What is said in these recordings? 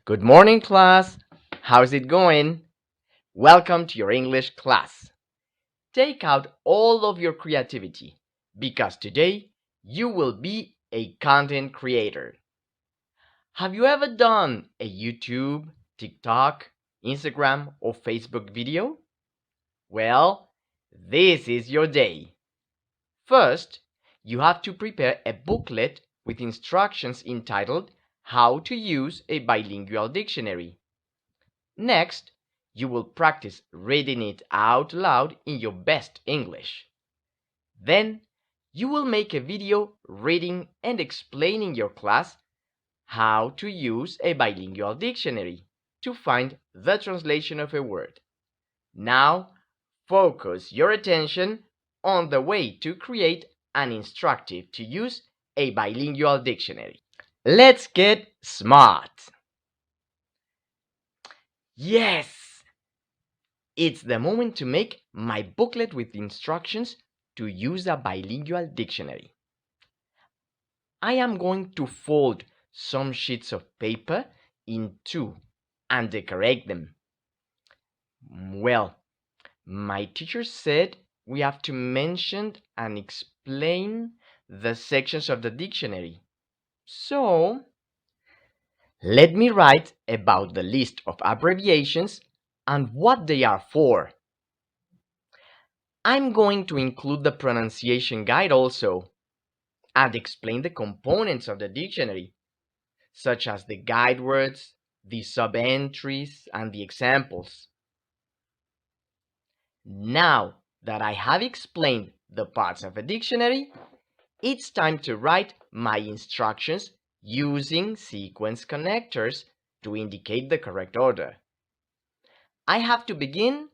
Good morning, class. How's it going? Welcome to your English class. Take out all of your creativity because today you will be a content creator. Have you ever done a YouTube, TikTok, Instagram, or Facebook video? Well, this is your day. First, you have to prepare a booklet with instructions entitled How to Use a Bilingual Dictionary. Next, you will practice reading it out loud in your best English. Then, you will make a video reading and explaining your class how to use a bilingual dictionary to find the translation of a word. Now, focus your attention on the way to create an instructive to use a bilingual dictionary. Let's get smart. Yes! It's the moment to make my booklet with instructions to use a bilingual dictionary. I am going to fold some sheets of paper in two and decorate them. Well, my teacher said we have to mention and explain the sections of the dictionary. So, let me write about the list of abbreviations and what they are for. I'm going to include the pronunciation guide also and explain the components of the dictionary, such as the guide words, the sub-entries, and the examples. Now that I have explained the parts of a dictionary, it's time to write my instructions using sequence connectors to indicate the correct order. I have to begin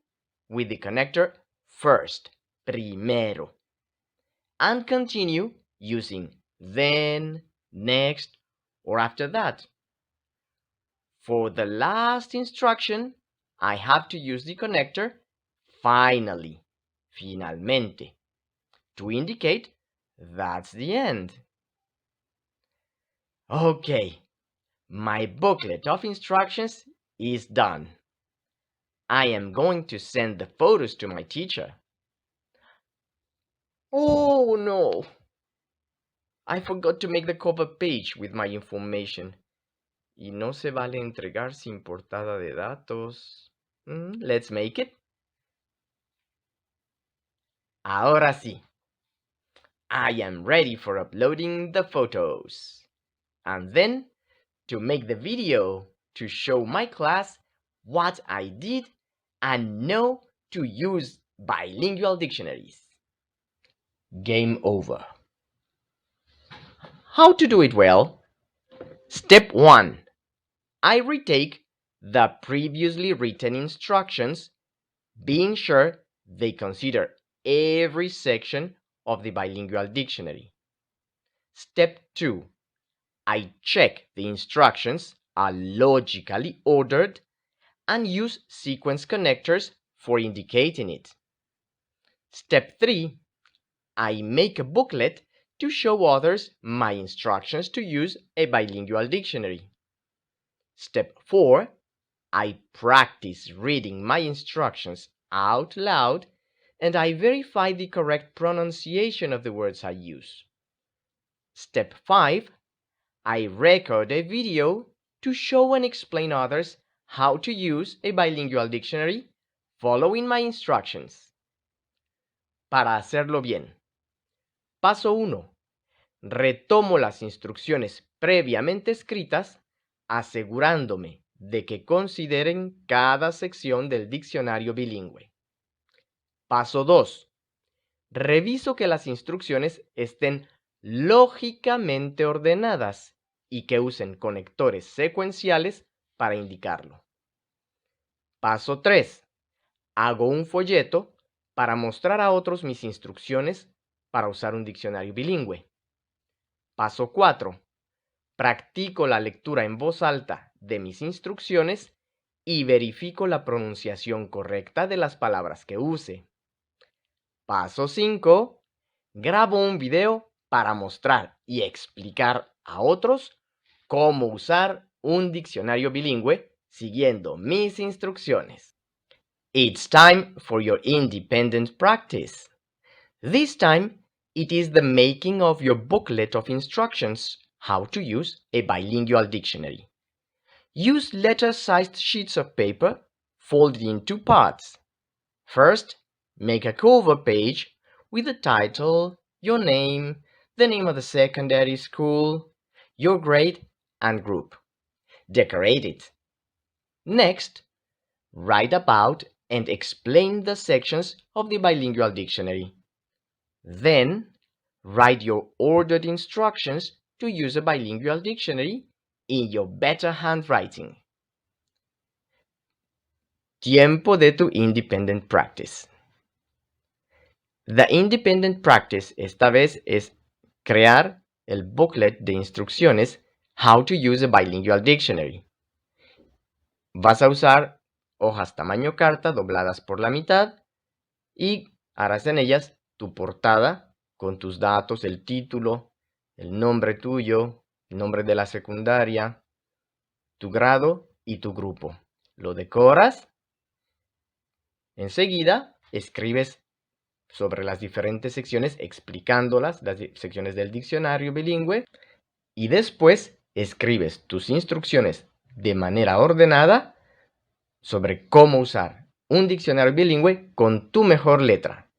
with the connector first, primero, and continue using then, next, or after that. For the last instruction, I have to use the connector finally, finalmente, to indicate that's the end. Okay, my booklet of instructions is done. I am going to send the photos to my teacher. Oh no! I forgot to make the cover page with my information. Y no se vale entregar sin portada de datos. Let's make it. Ahora sí. I am ready for uploading the photos. And then to make the video to show my class what I did and know to use bilingual dictionaries. Game over. How to do it well? Step 1. I retake the previously written instructions, being sure they consider every section of the bilingual dictionary. Step 2. I check the instructions are logically ordered and use sequence connectors for indicating it. Step 3. I make a booklet to show others my instructions to use a bilingual dictionary. Step 4. I practice reading my instructions out loud and I verify the correct pronunciation of the words I use. Step 5. I record a video to show and explain others how to use a bilingual dictionary following my instructions. Para hacerlo bien. Paso 1. Retomo las instrucciones previamente escritas, asegurándome de que consideren cada sección del diccionario bilingüe. Paso 2. Reviso que las instrucciones estén lógicamente ordenadas y que usen conectores secuenciales para indicarlo. Paso 3. Hago un folleto para mostrar a otros mis instrucciones para usar un diccionario bilingüe. Paso 4. Practico la lectura en voz alta de mis instrucciones y verifico la pronunciación correcta de las palabras que use. Paso 5. Grabo un video para mostrar y explicar a otros cómo usar un diccionario bilingüe siguiendo mis instrucciones. It's time for your independent practice. This time, it is the making of your booklet of instructions how to use a bilingual dictionary. Use letter-sized sheets of paper folded in two parts. First, make a cover page with the title, your name, the name of the secondary school, your grade, and group. Decorate it. Next, write about and explain the sections of the bilingual dictionary. Then, write your ordered instructions to use a bilingual dictionary in your better handwriting. Tiempo de tu independent practice. The independent practice esta vez es crear el booklet de instrucciones How to use a bilingual dictionary. Vas a usar hojas tamaño carta dobladas por la mitad y harás en ellas tu portada con tus datos, el título, el nombre tuyo, el nombre de la secundaria, tu grado y tu grupo. Lo decoras. Enseguida escribes sobre las diferentes secciones explicándolas, las secciones del diccionario bilingüe, y después escribes tus instrucciones de manera ordenada sobre cómo usar un diccionario bilingüe con tu mejor letra.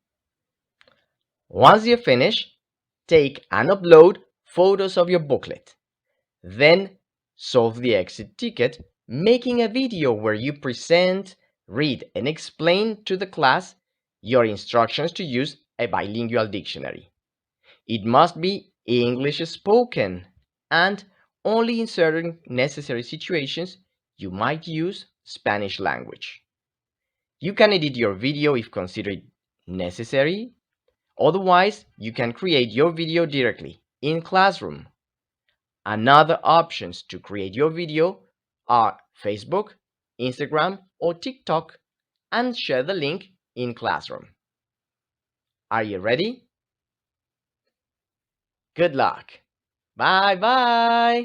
Once you finish, take and upload photos of your booklet. Then solve the exit ticket, making a video where you present, read, and explain to the class your instructions to use a bilingual dictionary. It must be English spoken, and only in certain necessary situations you might use Spanish language. You can edit your video if considered necessary. Otherwise, you can create your video directly in Classroom. Another options to create your video are Facebook, Instagram, or TikTok, and share the link in Classroom. Are you ready? Good luck. Bye bye.